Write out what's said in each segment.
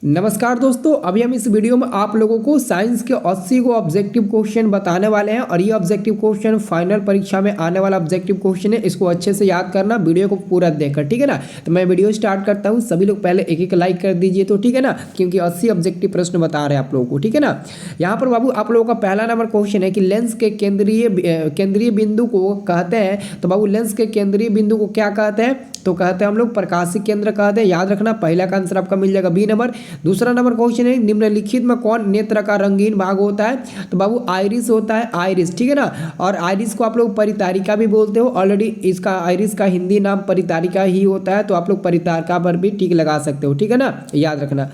नमस्कार दोस्तों, अभी हम इस वीडियो में आप लोगों को साइंस के 80 को ऑब्जेक्टिव क्वेश्चन बताने वाले हैं और ये ऑब्जेक्टिव क्वेश्चन फाइनल परीक्षा में आने वाला ऑब्जेक्टिव क्वेश्चन है। इसको अच्छे से याद करना, वीडियो को पूरा देखकर, ठीक है ना। तो मैं वीडियो स्टार्ट करता हूँ, सभी लोग पहले एक लाइक कर दीजिए तो ठीक है ना, क्योंकि 80 ऑब्जेक्टिव प्रश्न बता रहे हैं आप लोगों को, ठीक है ना। यहाँ पर बाबू आप लोगों का पहला नंबर क्वेश्चन है कि लेंस के केंद्रीय बिंदु को कहते हैं। तो बाबू लेंस के केंद्रीय बिंदु को क्या कहते हैं? तो कहते हैं हम लोग प्रकाशिक केंद्र कहते हैं। याद रखना, पहला का आंसर आपका मिल जाएगा बी नंबर। दूसरा नंबर क्वेश्चन है निम्नलिखित में कौन नेत्र का रंगीन भाग होता है? तो बाबू आइरिस होता है, आइरिस, ठीक है ना। और आइरिस को आप लोग परितारिका भी बोलते हो। ऑलरेडी इसका आइरिस का हिंदी नाम परितारिका ही होता है, तो आप लोग परितारिका पर भी टिक लगा सकते हो, ठीक है ना, याद रखना।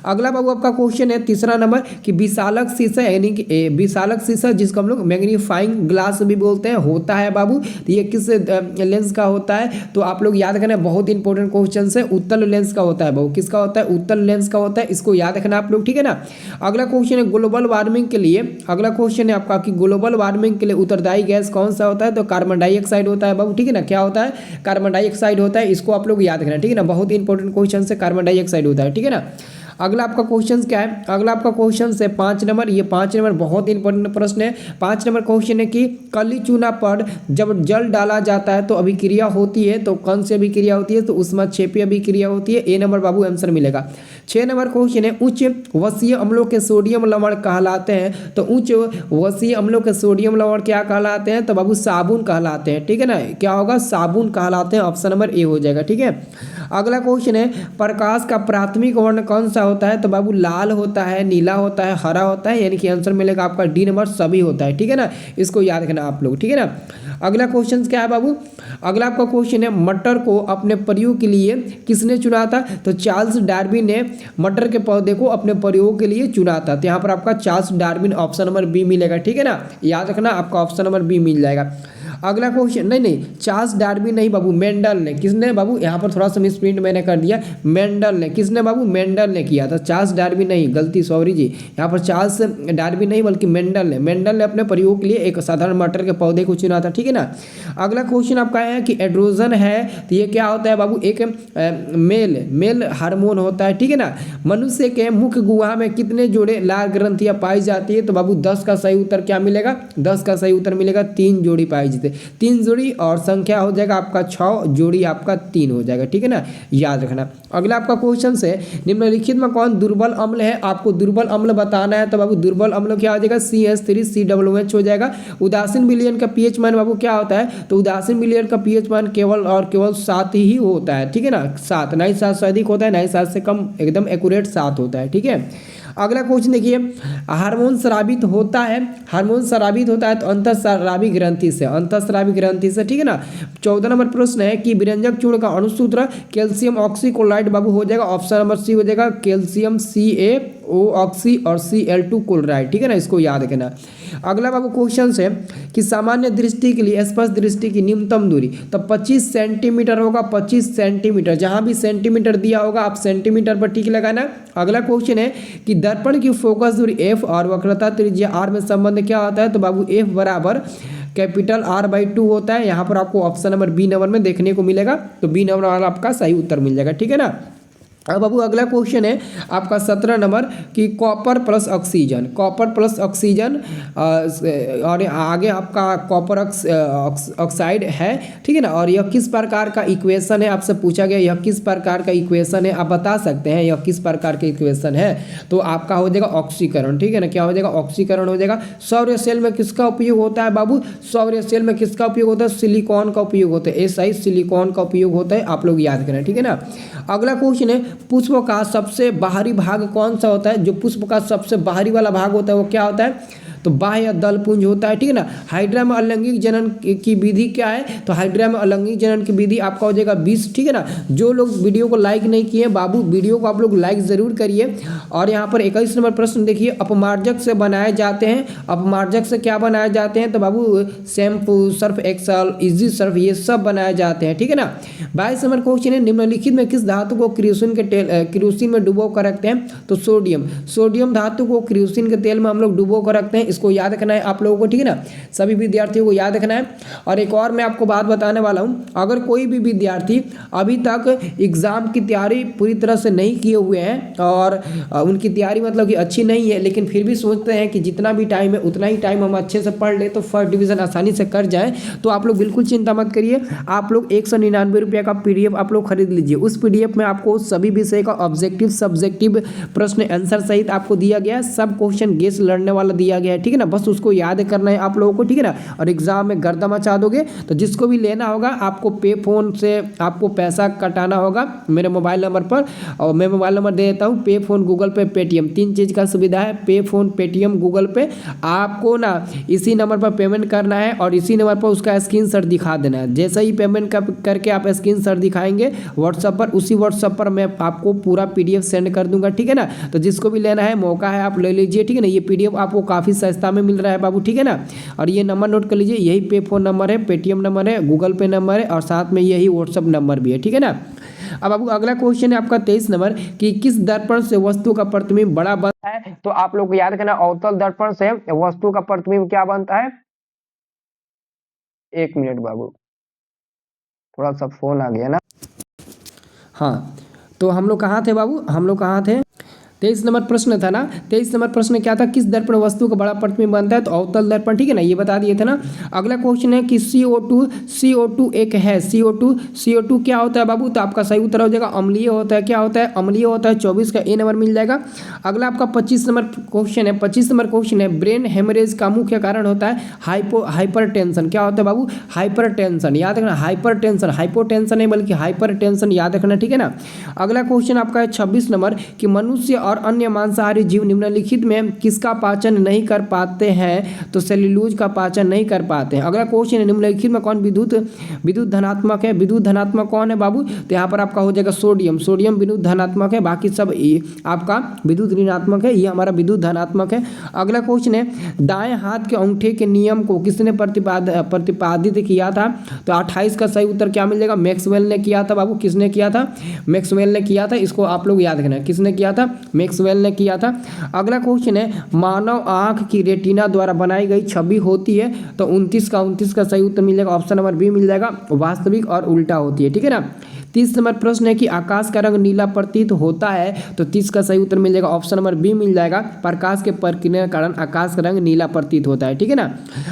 अगला बाबू आपका क्वेश्चन है तीसरा नंबर कि विशालक शीशा यानी कि विशालक शीशा जिसको हम लोग मैग्नीफाइंग ग्लास भी बोलते हैं होता है बाबू। तो ये किस लेंस का होता है? तो आप लोग याद रखना, बहुत इंपॉर्टेंट क्वेश्चन है। उत्तल लेंस का होता है बाबू। किसका होता है? उत्तल लेंस का होता है। इसको याद रखना आप लोग, ठीक है ना। अगला क्वेश्चन है ग्लोबल वार्मिंग के लिए, अगला क्वेश्चन है आपका कि ग्लोबल वार्मिंग के लिए उत्तरदायी गैस कौन सा होता है? तो कार्बन डाइऑक्साइड होता है बाबू, ठीक है ना। क्या होता है? कार्बन डाइऑक्साइड होता है। इसको आप लोग याद रखना, ठीक है ना, बहुत इंपॉर्टेंट क्वेश्चन से कार्बन डाइऑक्साइड होता है, ठीक है ना। अगला आपका क्वेश्चन क्या है? अगला आपका क्वेश्चन है 5 नंबर। ये 5 नंबर बहुत इंपॉर्टेंट प्रश्न है। 5 नंबर क्वेश्चन है कि कली चूना पर जब जल डाला जाता है तो अभिक्रिया होती है, तो कौन सी अभिक्रिया होती है? तो उसमें क्षेपीय अभिक्रिया होती है। ए नंबर बाबू आंसर मिलेगा। 6 नंबर क्वेश्चन है उच्च वसीय अम्लों के सोडियम लवण कहलाते हैं। तो उच्च वसीय अम्लों के सोडियम लवण क्या कहलाते हैं? तो बाबू साबुन कहलाते हैं, ठीक है ना। क्या होगा? साबुन कहलाते हैं। ऑप्शन नंबर ए हो जाएगा, ठीक है। अगला क्वेश्चन है प्रकाश का प्राथमिक वर्ण कौन सा होता है? तो बाबू लाल होता है, नीला होता है, हरा होता है, यानी कि आंसर मिलेगा आपका डी नंबर सभी होता है, ठीक है ना। इसको याद रखना आप लोग, ठीक है ना। अगला क्वेश्चन क्या है बाबू? अगला आपका क्वेश्चन है मटर को अपने प्रयोग के लिए किसने चुना था? तो चार्ल्स डार्विन ने मटर के पौधे को अपने प्रयोग के लिए चुना था। तो यहाँ पर आपका Charles Darwin option number B मिलेगा, ठीक है ना। याद रखना, आपका ऑप्शन नंबर बी मिल जाएगा। अगला क्वेश्चन नहीं, चार्ल्स डार्विन नहीं बाबू, मेंडल ने। किसने बाबू? यहाँ पर थोड़ा सा मिसप्रिंट मैंने कर दिया, मेंडल ने। किसने बाबू? मेंडल ने किया था, चार्ल्स डार्विन नहीं, गलती, सॉरी जी। यहाँ पर चार्ल्स डार्विन नहीं बल्कि मेंडल ने। मेंडल ने अपने प्रयोग के लिए एक साधारण मटर के पौधे को चुना था, ठीक है ना। अगला क्वेश्चन आपका है कि एड्रोजन है, तो ये क्या होता है बाबू? एक मेल हार्मोन होता है, ठीक है ना। मनुष्य के मुख्य गुहा में कितने जोड़े लाल ग्रंथियां पाई जाती है? तो बाबू 10 का सही उत्तर क्या मिलेगा? 10 का सही उत्तर मिलेगा 3 जोड़ी पाई जाती है। 3 जोड़ी और संख्या हो जाएगा आपका 6, जोड़ी आपका 3 हो जाएगा, ठीक है ना, याद रखना। अगला आपका क्वेश्चन है निम्नलिखित में कौन दुर्बल अम्ल है? आपको दुर्बल अम्ल बताना है। तो बाबू दुर्बल अम्ल क्या हो जाएगा? CH3COOH हो जाएगा। उदासीन विलयन का पीएच मान बाबू क्या होता है? तो उदासीन विलयन का पीएच मान केवल और केवल 7 ही होता है, ठीक है ना। 7, ना ही 7 से अधिक होता है, ना ही 7 से कम, एकदम एक्यूरेट 7 होता है, ठीक है। अगला क्वेश्चन देखिए, हार्मोन स्रावित होता है, हार्मोन स्रावित होता है तो अंतःस्रावी ग्रंथि से, अंतःस्रावी ग्रंथि से, ठीक है ना। 14 नंबर प्रश्न है कि विरंजक चूर्ण का अणुसूत्र कैल्शियम ऑक्सीक्लोराइड बाबू हो जाएगा। ऑप्शन नंबर सी हो जाएगा कैल्शियम CaO ऑक्सी और Cl2 क्लोराइड, ठीक है ना, इसको याद रखना। अगला बाबू क्वेश्चन है कि सामान्य दृष्टि के लिए स्पष्ट दृष्टि की न्यूनतम दूरी तो 25 सेंटीमीटर होगा, 25 सेंटीमीटर। जहां भी सेंटीमीटर दिया होगा आप सेंटीमीटर पर टिक लगाना। अगला क्वेश्चन है कि दर्पण की फोकस दूरी f और वक्रता त्रिज्या r में संबंध क्या होता है? तो बाबू f बराबर कैपिटल R/2 होता है। यहाँ पर आपको ऑप्शन नंबर बी नंबर में देखने को मिलेगा, तो बी नंबर वाला आपका सही उत्तर मिल जाएगा, ठीक है ना। अब बाबू अगला क्वेश्चन है आपका 17 नंबर कि copper plus oxygen, copper plus oxygen और आगे आपका कॉपर ऑक्साइड है, ठीक है ना। और यह किस प्रकार का इक्वेशन है? आपसे पूछा गया यह किस प्रकार का इक्वेशन है, आप बता सकते हैं यह किस प्रकार का इक्वेशन है? तो आपका हो जाएगा ऑक्सीकरण, ठीक है ना। क्या हो जाएगा? ऑक्सीकरण हो जाएगा। सौर सेल में किसका उपयोग होता है बाबू? सौर सेल में किसका उपयोग होता है? सिलिकॉन का उपयोग होता है, SI सिलिकॉन का उपयोग होता है, आप लोग याद करें, ठीक है ना। अगला क्वेश्चन है पुष्प का सबसे बाहरी भाग कौन सा होता है? जो पुष्प का सबसे बाहरी वाला भाग होता है वो क्या होता है? तो बाह्य दल पुंज होता है, ठीक है ना। हाइड्रा में अलैंगिक जनन की विधि क्या है? तो हाइड्रा में अलैंगिक जनन की विधि आपका हो जाएगा 20, ठीक है ना। जो लोग वीडियो को लाइक नहीं किए बाबू, वीडियो को आप लोग लाइक जरूर करिए। और यहाँ पर 21 नंबर प्रश्न देखिए, अपमार्जक से बनाए जाते हैं, अपमार्जक से क्या बनाए जाते हैं? तो बाबू shampoo, surf excel, easy surf, ये सब बनाए जाते हैं, ठीक है ना। 22 नंबर क्वेश्चन है निम्नलिखित में किस धातु को केरोसिन में डुबो कर रखते हैं? तो सोडियम, सोडियम धातु को केरोसिन के तेल में हम लोग डुबो कर रखते हैं। इसको याद रखना है आप लोगों को, ठीक है ना, सभी विद्यार्थियों को याद रखना है। और एक और मैं आपको बात बताने वाला हूँ, अगर कोई भी विद्यार्थी अभी तक एग्ज़ाम की तैयारी पूरी तरह से नहीं किए हुए हैं और उनकी तैयारी मतलब कि अच्छी नहीं है, लेकिन फिर भी सोचते हैं कि जितना भी टाइम है उतना ही टाइम हम अच्छे से पढ़ ले तो फर्स्ट डिवीज़न आसानी से कर जाए, तो आप लोग बिल्कुल चिंता मत करिए। आप लोग 199 रुपये का PDF आप लोग खरीद लीजिए। उस PDF में आपको सभी विषय का ऑब्जेक्टिव सब्जेक्टिव प्रश्न आंसर सहित आपको दिया गया है, सब क्वेश्चन गेस लड़ने वाला दिया गया है, ठीक है ना, बस उसको याद करना है आप लोगों को, ठीक है ना, और एग्जाम में गर्दा मचा दोगे। तो जिसको भी लेना होगा आपको पे फोन से आपको पैसा कटाना होगा मेरे मोबाइल नंबर पर, और मैं मोबाइल नंबर दे देता हूँ, पे फोन गूगल पे पेटीएम, 3 चीज़ का सुविधा है, पे फोन पेटीएम गूगल पे। आपको ना इसी नंबर पर पेमेंट करना है और इसी नंबर पर उसका स्क्रीनशॉट दिखा देना है। जैसे ही पेमेंट करके आप स्क्रीनशॉट दिखाएंगे व्हाट्सएप पर, उसी व्हाट्सएप पर मैं आपको पूरा PDF सेंड कर दूंगा, ठीक है ना। तो जिसको भी लेना है मौका है आप ले लीजिए, ठीक है ना। ये PDF आपको काफ़ी सस्ता में मिल रहा है बाबू, ठीक है ना। और ये नंबर नोट कर लीजिए, यही पे फोन नंबर है, पेटीएम नंबर है, गूगल पे नंबर है और साथ में यही व्हाट्सएप नंबर भी है, ठीक है ना। अब आपको अगला क्वेश्चन है आपका 23 नंबर कि किस दर्पण से वस्तु का प्रतिबिंब बड़ा बनता है। तो आप लोग को याद रखना, अवतल दर्पण से वस्तु का प्रतिबिंब क्या बनता है। 1 मिनट बाबू, थोड़ा सा फोन आ गया ना। हाँ, तो हम लोग कहाँ थे बाबू, हम लोग कहाँ थे, 23 नंबर प्रश्न था ना। 23 नंबर प्रश्न क्या था, किस दर्पण वस्तु का बड़ा प्रतिबिंब बनता है, तो अवतल दर्पण, ठीक है ना, ये बता दिए थे ना। अगला क्वेश्चन है कि CO2 एक है, CO2 क्या होता है बाबू, तो आपका सही उत्तर हो जाएगा अम्लीय होता है। क्या होता है, अम्लीय होता है। 24 का A नंबर मिल जाएगा। अगला आपका 25 नंबर क्वेश्चन है, 25 नंबर क्वेश्चन है, ब्रेन हेमरेज का मुख्य कारण होता है हाइपरटेंशन। क्या होता है बाबू, हाइपरटेंशन, याद रखना, हाइपरटेंशन, हाइपोटेंशन नहीं बल्कि हाइपरटेंशन याद रखना, ठीक है ना। अगला क्वेश्चन आपका है 26 नंबर कि मनुष्य और अन्य मांसाहारी जीव निम्नलिखित में किसका पाचन नहीं कर पाते हैं, तो सेल्यूलोज का पाचन नहीं कर पाते हैं। अगला क्वेश्चन है निम्नलिखित में कौन विद्युत धनात्मक है, विद्युत धनात्मक कौन है बाबू, तो यहाँ पर आपका हो जाएगा सोडियम विद्युत धनात्मक है, बाकी सब आपका विद्युत ऋणात्मक है, ये हमारा विद्युत धनात्मक है। अगला क्वेश्चन है दाएं हाथ के अंगूठे के नियम को किसने प्रतिपादित किया था, तो 28 का सही उत्तर क्या मिल जाएगा, मैक्सवेल ने किया था बाबू। किसने किया था, मैक्सवेल ने किया था, इसको आप लोग याद रखना, किसने किया था, मैक्सवेल ने किया था। अगला क्वेश्चन है मानव आंख की रेटिना द्वारा बनाई गई छवि होती है, तो 29 का सही उत्तर मिल जाएगा, ऑप्शन नंबर बी मिल जाएगा, वास्तविक और उल्टा होती है, ठीक है ना। 30 नंबर प्रश्न है कि आकाश का रंग नीला प्रतीत होता है, तो 30 का सही उत्तर मिल जाएगा, ऑप्शन नंबर बी मिल जाएगा, प्रकाश के प्रकिरण के कारण आकाश का रंग नीला प्रतीत होता है, ठीक है ना।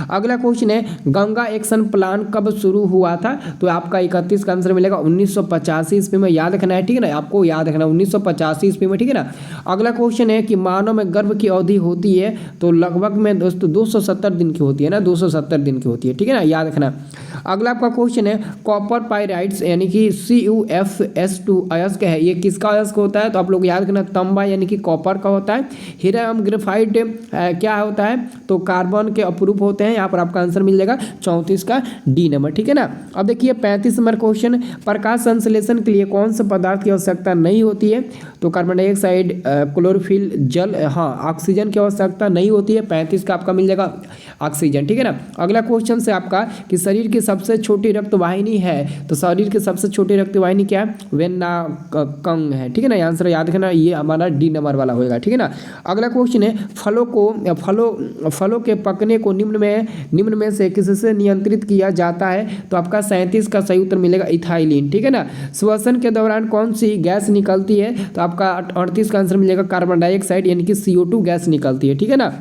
अगला क्वेश्चन है गंगा एक्शन प्लान कब शुरू हुआ था, तो आपका 31 का आंसर मिलेगा 1985 ईस्वी में, याद रखना है, ठीक है ना, आपको याद रखना 1985 ईस्वी में, ठीक है ना। अगला क्वेश्चन है कि मानव में गर्भ की अवधि होती है, तो लगभग में दोस्तों 270 दिन की होती है ना, 270 दिन की होती है, ठीक है ना, याद रखना। अगला आपका क्वेश्चन है कॉपर पाइराइट्स यानी कि CuFs2 अयस्क है, ये किसका अयस्क होता है, तो आप लोग याद रखना तांबा यानी कि कॉपर का होता है। हीरा एवं ग्रेफाइट क्या होता है, तो कार्बन के अपरूप होते हैं, यहाँ पर आपका आंसर मिल जाएगा 34 का डी नंबर, ठीक है ना। अब देखिए 35 नंबर क्वेश्चन, प्रकाश संश्लेषण के लिए कौन सा पदार्थ की आवश्यकता नहीं होती है, तो कार्बन डाइऑक्साइड, क्लोरोफिल, जल, हाँ ऑक्सीजन की आवश्यकता नहीं होती है, 35 का आपका मिल जाएगा ऑक्सीजन, ठीक है ना। अगला क्वेश्चन से आपका कि शरीर की सबसे छोटी रक्तवाहिनी है, तो शरीर की सबसे छोटी रक्तवाहिनी क्या है, वेना कंग है, ठीक है ना, आंसर याद रखना, ये हमारा डी नंबर वाला होएगा, ठीक है ना। अगला क्वेश्चन है फलों के पकने को निम्न में से किससे नियंत्रित किया जाता है, तो आपका 37 का सही उत्तर मिलेगा इथाइलिन, ठीक है ना। श्वसन के दौरान कौन सी गैस निकलती है, तो आपका 38 का आंसर मिलेगा कार्बन डाइऑक्साइड यानी कि CO2 गैस निकलती है, ठीक है ना।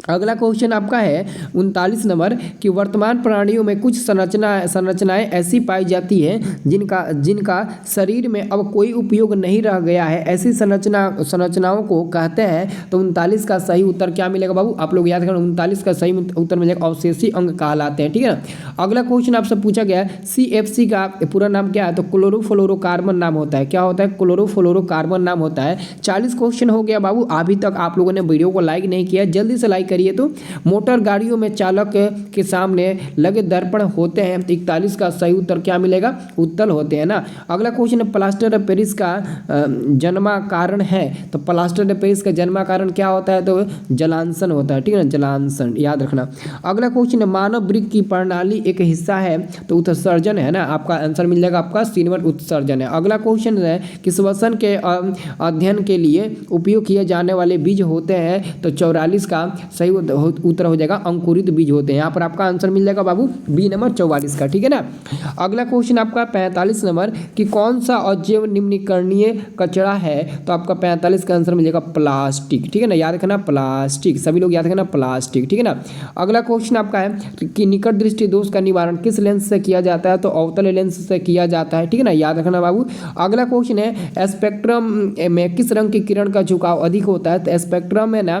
अगला क्वेश्चन आपका है 39 नंबर कि वर्तमान प्राणियों में कुछ संरचनाएं ऐसी पाई जाती हैं जिनका शरीर में अब कोई उपयोग नहीं रह गया है, ऐसी संरचनाओं को कहते हैं, तो 39 का सही उत्तर क्या मिलेगा बाबू, आप लोग याद करें 39 का सही उत्तर मिलेगा अवशेषी अंग कहलाते हैं, ठीक है ना। अगला क्वेश्चन आपसे पूछा गया है CFC का पूरा नाम क्या है, तो क्लोरोफ्लोरोकार्बन नाम होता है। क्या होता है, क्लोरोफ्लोरोकार्बन नाम होता है। 40 क्वेश्चन हो गया बाबू, अभी तक आप लोगों ने वीडियो को लाइक नहीं किया, जल्दी से लाइक करिए। तो मोटर गाड़ियों में चालक के सामने लगे दर्पण होते हैं, 41 का सही उत्तर क्या मिलेगा, उत्तल होते हैं ना। अगला क्वेश्चन है प्लास्टर ऑफ पेरिस का जन्मा कारण है, तो प्लास्टर ऑफ पेरिस का जन्मा कारण क्या होता है, तो जलांशन होता है, ठीक है ना, जलांशन याद रखना। अगला क्वेश्चन है मानव वृक्क की प्रणाली एक हिस्सा है, तो उत्सर्जन है ना, आपका आंसर मिल जाएगा आपका सी नंबर उत्सर्जन है। अगला क्वेश्चन है कि श्वसन के अध्ययन के लिए उपयोग किए जाने वाले बीज होते हैं, तो 44 का सही उत्तर हो जाएगा अंकुरित बीज होते हैं। यहाँ पर आपका आंसर मिल जाएगा बाबू बी नंबर 44 का, ठीक है ना। अगला क्वेश्चन आपका 45 नंबर कि कौन सा अजैव निम्नीकरणीय कचरा है, तो आपका 45 का आंसर मिल जाएगा प्लास्टिक, ठीक है ना, याद रखना प्लास्टिक, सभी लोग याद रखना प्लास्टिक, ठीक है ना। अगला क्वेश्चन आपका है कि निकट दृष्टि दोष का निवारण किस लेंस से किया जाता है, तो अवतल लेंस से किया जाता है, ठीक है ना, याद रखना बाबू। अगला क्वेश्चन है स्पेक्ट्रम में किस रंग की किरण का झुकाव अधिक होता है, तो स्पेक्ट्रम में ना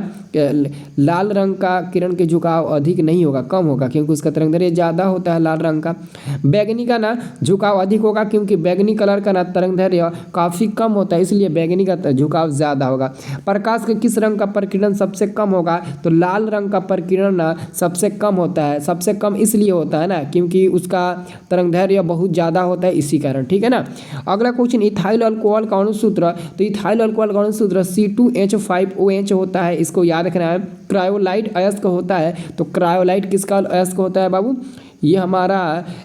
लाल रंग का किरण के झुकाव अधिक नहीं होगा, कम होगा, क्योंकि उसका तरंगदैर्घ्य ज़्यादा होता है लाल रंग का। बैगनी का ना झुकाव अधिक होगा, क्योंकि बैगनी कलर का ना तरंगदैर्घ्य काफ़ी कम होता है, इसलिए बैगनी का झुकाव ज़्यादा होगा। प्रकाश के किस रंग का प्रकीर्णन सबसे कम होगा, तो लाल रंग का प्रकीर्णन ना सबसे कम होता है, सबसे कम इसलिए होता है ना क्योंकि उसका तरंगदैर्घ्य बहुत ज़्यादा होता है, इसी कारण, ठीक है ना। अगला क्वेश्चन इथाइल अल्कोहल का अणुसूत्र, तो इथाइल अल्कोहल का अणुसूत्र C2H5OH होता है, इसको याद रखना है। क्रायोलाइट अयस्क होता है, तो क्रायोलाइट किसका अयस्क होता है बाबू, ये हमारा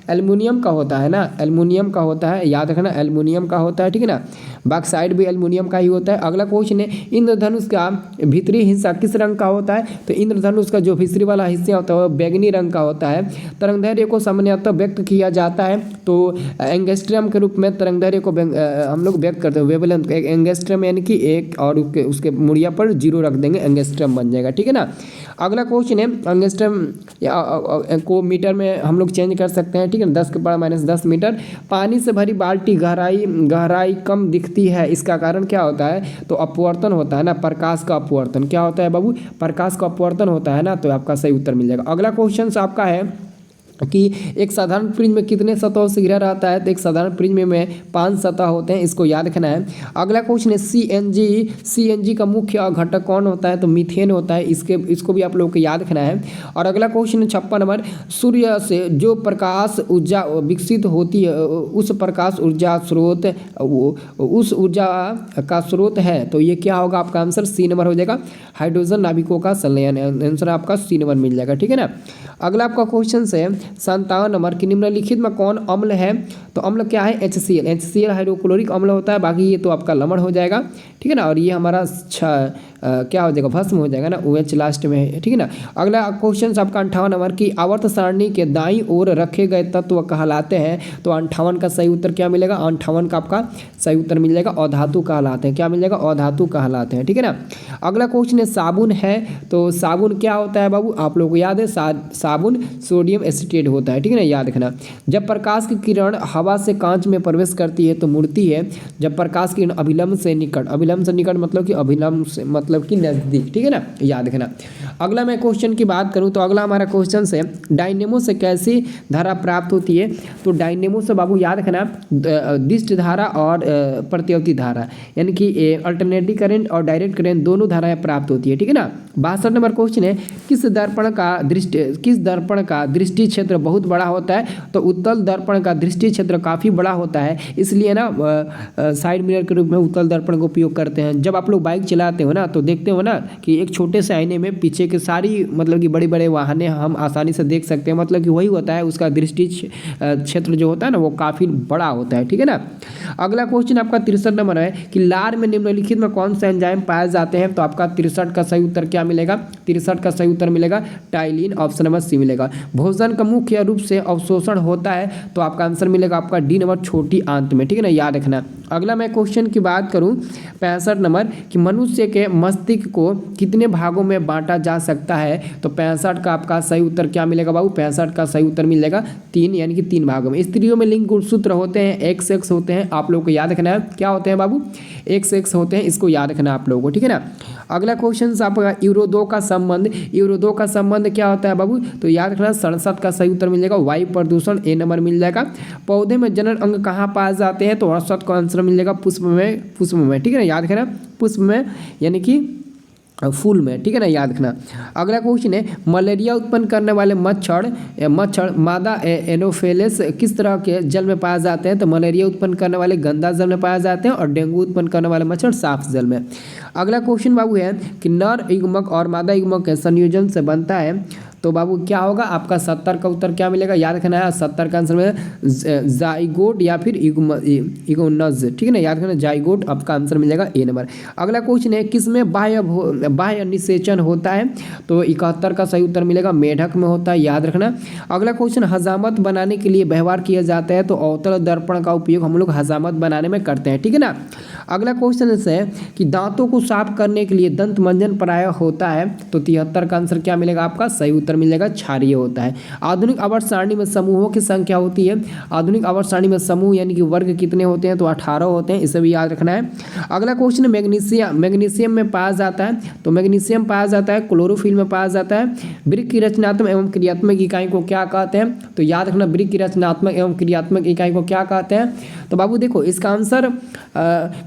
एल्युमिनियम का होता है ना, एल्युमिनियम का होता है, याद रखना एल्युमिनियम का होता है, ठीक है ना। बॉक्साइड भी एल्युमिनियम का ही होता है। अगला क्वेश्चन है इंद्रधनुष का भीतरी हिस्सा किस रंग का होता है, तो इंद्रधनुष का जो भीतरी वाला हिस्सा होता है वो बैगनी रंग का होता है। तरंगदैर्घ्य को सामान्यतः व्यक्त किया जाता है, तो एंगस्ट्रम के रूप में तरंगदैर्घ्य को हम लोग व्यक्त करते हैं, वेवलेंथ एंगस्ट्रम यानी कि एक, और उसके मुड़िया पर 0 रख देंगे, एंगस्ट्रम बन जाएगा, ठीक है ना। अगला क्वेश्चन है एंगस्ट्रम को मीटर में हम लोग चेंज कर सकते हैं, ठीक है, 10⁻⁻10 मीटर। पानी से भरी बाल्टी गहराई कम दिखती है, इसका कारण क्या होता है, तो अपवर्तन होता है ना, प्रकाश का अपवर्तन। क्या होता है बाबू, प्रकाश का अपवर्तन होता है ना, तो आपका सही उत्तर मिल जाएगा। अगला क्वेश्चन आपका है कि एक साधारण प्रिज्म में कितने सतहों से घिरा रहता है, तो एक साधारण प्रिज्म में 5 सतह होते हैं, इसको याद रखना है। अगला क्वेश्चन है CNG का मुख्य घटक कौन होता है, तो मीथेन होता है, इसको भी आप लोगों को याद रखना है। और अगला क्वेश्चन है 56 नंबर, सूर्य से जो प्रकाश ऊर्जा विकसित होती है उस प्रकाश ऊर्जा स्रोत उस ऊर्जा का स्रोत है, तो ये क्या होगा, आपका आंसर C नंबर हो जाएगा, हाइड्रोजन नाभिकों का संलयन, आंसर आपका C नंबर मिल जाएगा, ठीक है ना। अगला आपका क्वेश्चन है 57 नंबर कि निम्नलिखित में कौन अम्ल है, तो अम्ल क्या है, HCl हाइड्रोक्लोरिक अम्ल होता है, बाकी ये तो आपका लवण हो जाएगा, ठीक है ना। और ये हमारा क्या हो जाएगा, भस्म हो जाएगा ना, OH लास्ट में है, ठीक है ना। अगला क्वेश्चन आपका 58 नंबर की आवर्त सारणी के दाईं ओर रखे गए तत्व कहलाते हैं, तो 58 का सही उत्तर क्या मिलेगा, 58 का आपका सही उत्तर मिल जाएगा अधातु कहलाते हैं, क्या मिल जाएगा, अधातु कहलाते हैं, ठीक है ना। अगला क्वेश्चन है साबुन है, तो साबुन क्या होता है बाबू, आप लोगों को याद है साबुन सोडियम एसिटेट होता है, ठीक है ना, याद रखना। जब प्रकाश की किरण हवा से कांच में प्रवेश करती है तो मुड़ती है, जब प्रकाश की किरण अभिलंब से निकट मतलब कि अभिलंब से मतलब कि नजदीक, ठीक है ना, याद रखना। अगला मैं क्वेश्चन की बात करूं तो अगला हमारा क्वेश्चन है डायनेमो से कैसी धारा प्राप्त होती है, तो डायनेमो से बाबू याद रखना दिष्ट धारा और प्रतिवर्ती धारा, यानी कि अल्टरनेटिव करंट और डायरेक्ट करंट दोनों धाराएं प्राप्त होती है, ठीक है ना। 62 नंबर क्वेश्चन है किस दर्पण का दृष्टि क्षेत्र बहुत बड़ा होता है, तो उत्तल दर्पण का दृष्टि क्षेत्र काफ़ी बड़ा होता है, इसलिए ना साइड मिरर के रूप में उत्तल दर्पण का उपयोग करते हैं। जब आप लोग बाइक चलाते हो ना तो देखते हो ना कि एक छोटे से आईने में पीछे के सारी मतलब कि बड़े बड़े वाहनें हम आसानी से देख सकते हैं, मतलब कि वही होता है, उसका दृष्टि क्षेत्र जो होता है ना वो काफ़ी बड़ा होता है, ठीक है ना। अगला क्वेश्चन आपका 63 नंबर है कि लार में निम्नलिखित में कौन सा एंजाइम पाए जाते हैं, तो आपका 63 का सही उत्तर क्या मिलेगा, 63 का सही उत्तर मिलेगा टाइलिन, ऑप्शन नंबर C मिलेगा। भोजन का मुख्य रूप से अवशोषण होता है, तो आपका आंसर मिलेगा आपका D नंबर छोटी आंत में, ठीक है ना, याद रखना। अगला मैं क्वेश्चन की बात करूं 65 नंबर कि मनुष्य के मस्तिष्क को कितने भागों में बांटा जा सकता है, तो 65 का आपका सही उत्तर क्या मिलेगा बाबू, 65 का सही उत्तर मिल जाएगा 3, यानी कि 3 भागों में। स्त्रियों में लिंग गुणसूत्र होते हैं, XX होते हैं, आप लोगों को याद रखना है क्या होते हैं बाबू, XX होते हैं, इसको याद रखना आप लोगों को, ठीक है ना। अगला क्वेश्चन आपका यूरो 2 का संबंध क्या होता है बाबू, तो याद रखना 67 का सही उत्तर मिल जाएगा वायु प्रदूषण, A नंबर मिल जाएगा। पौधे में जनन अंग कहाँ पाए जाते हैं, तो 68 का आंसर मिल जाएगा पुष्प में, ठीक है ना, याद रखना पुष्प में यानी कि फूल में, ठीक है ना, याद रखना। अगला क्वेश्चन है मलेरिया उत्पन्न करने वाले मच्छर मादा एनोफिलिस किस तरह के जल में पाए जाते हैं, तो मलेरिया उत्पन्न करने वाले गंदा जल में पाए जाते हैं और डेंगू उत्पन्न करने वाले मच्छर साफ जल में। अगला क्वेश्चन बाबू है कि नर युग्मक और मादा युग्मक के संयोजन से बनता है, तो बाबू क्या होगा आपका 70 का उत्तर क्या मिलेगा, याद रखना है 70 का आंसर में जाइगोट या फिर इगोनज, ठीक है ना, याद रखना जाइगोट आपका आंसर मिलेगा ए नंबर। अगला क्वेश्चन है किसमें बाह्य निषेचन होता है, तो 71 का सही उत्तर मिलेगा मेढक में होता है, याद रखना। अगला क्वेश्चन हजामत बनाने के लिए व्यवहार किया जाता है, तो अवतल दर्पण का उपयोग हम लोग हजामत बनाने में करते हैं, ठीक है ना। अगला क्वेश्चन है कि दांतों को साफ करने के लिए दंत मंजन प्राय होता है, तो 73 का आंसर क्या मिलेगा आपका, सही उत्तर मिलेगा क्षारीय होता है। आधुनिक आवर्त सारणी में समूहों की संख्या होती है, आधुनिक आवर्त सारणी में समूह यानी कि वर्ग कितने होते हैं, तो 18 होते हैं, इसे भी याद रखना है। अगला क्वेश्चन मैग्नीशियम में पाया जाता है, तो मैग्नीशियम पाया जाता है क्लोरोफिल में पाया जाता है। वृक्क की रचनात्मक एवं क्रियात्मक इकाई को क्या कहते हैं, तो याद रखना वृक्क की रचनात्मक एवं क्रियात्मक इकाई को क्या कहते हैं। तो बाबू देखो इसका आंसर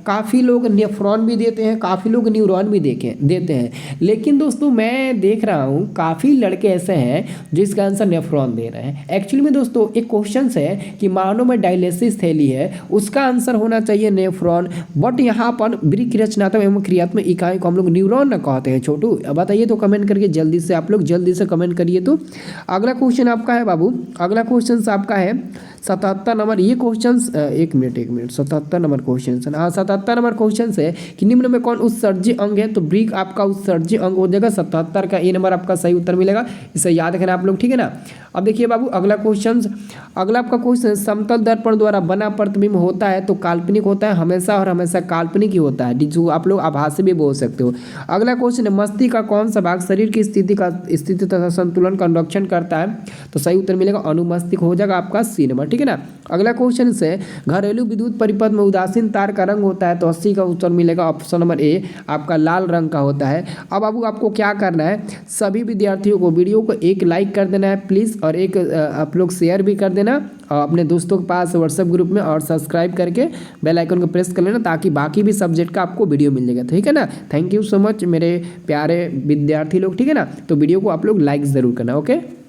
काफ़ी लोग नेफ्रॉन भी देते हैं, काफ़ी लोग न्यूरॉन भी देते हैं, लेकिन दोस्तों मैं देख रहा हूँ काफ़ी लड़के ऐसे हैं जो इसका आंसर नेफ्रॉन दे रहे हैं। एक्चुअली में दोस्तों एक क्वेश्चन है कि मानव में डायलिसिस थैली है, उसका आंसर होना चाहिए नेफ्रॉन, बट यहाँ पर वृक्क की रचनात्मक एवं क्रियात्मक इकाई को हम लोग न्यूरॉन न कहते हैं। छोटू बताइए तो कमेंट करके जल्दी से, आप लोग जल्दी से कमेंट करिए। तो अगला क्वेश्चन आपका है बाबू, अगला क्वेश्चन आपका है 77 नंबर, ये क्वेश्चन एक मिनट 77 नंबर क्वेश्चन है, हाँ 77 नंबर क्वेश्चन है कि निम्न में कौन उत्सर्जी अंग है, तो वृक्क आपका उत्सर्जी अंग हो जाएगा, 77 का ए नंबर आपका सही उत्तर मिलेगा, इसे याद रखना आप लोग, ठीक है ना। अब देखिए बाबू अगला क्वेश्चन, अगला आपका क्वेश्चन समतल दर्पण द्वारा बना प्रतिबिंब होता है, तो काल्पनिक होता है हमेशा, और हमेशा काल्पनिक ही होता है, जो आप लोग आभासी भी बोल सकते हो। अगला क्वेश्चन है मस्तिष्क का कौन सा भाग शरीर की स्थिति तथा संतुलन का रक्षण करता है, तो सही उत्तर मिलेगा अनुमस्तिष्क हो जाएगा आपका सी नंबर, ठीक है ना। अगला क्वेश्चन से घरेलू विद्युत परिपथ में उदासीन तार का रंग होता है, तो 80 का उत्तर मिलेगा ऑप्शन नंबर ए आपका लाल रंग का होता है। अब बाबू आपको क्या करना है, सभी विद्यार्थियों को वीडियो को एक लाइक कर देना है प्लीज़, और एक आप लोग शेयर भी कर देना अपने दोस्तों के पास व्हाट्सएप ग्रुप में, और सब्सक्राइब करके बेल आइकन को प्रेस कर लेना ताकि बाकी भी सब्जेक्ट का आपको वीडियो मिल जाएगा, ठीक है ना। थैंक यू सो मच मेरे प्यारे विद्यार्थी लोग, ठीक है ना। तो वीडियो को आप लोग लाइक ज़रूर करना, ओके।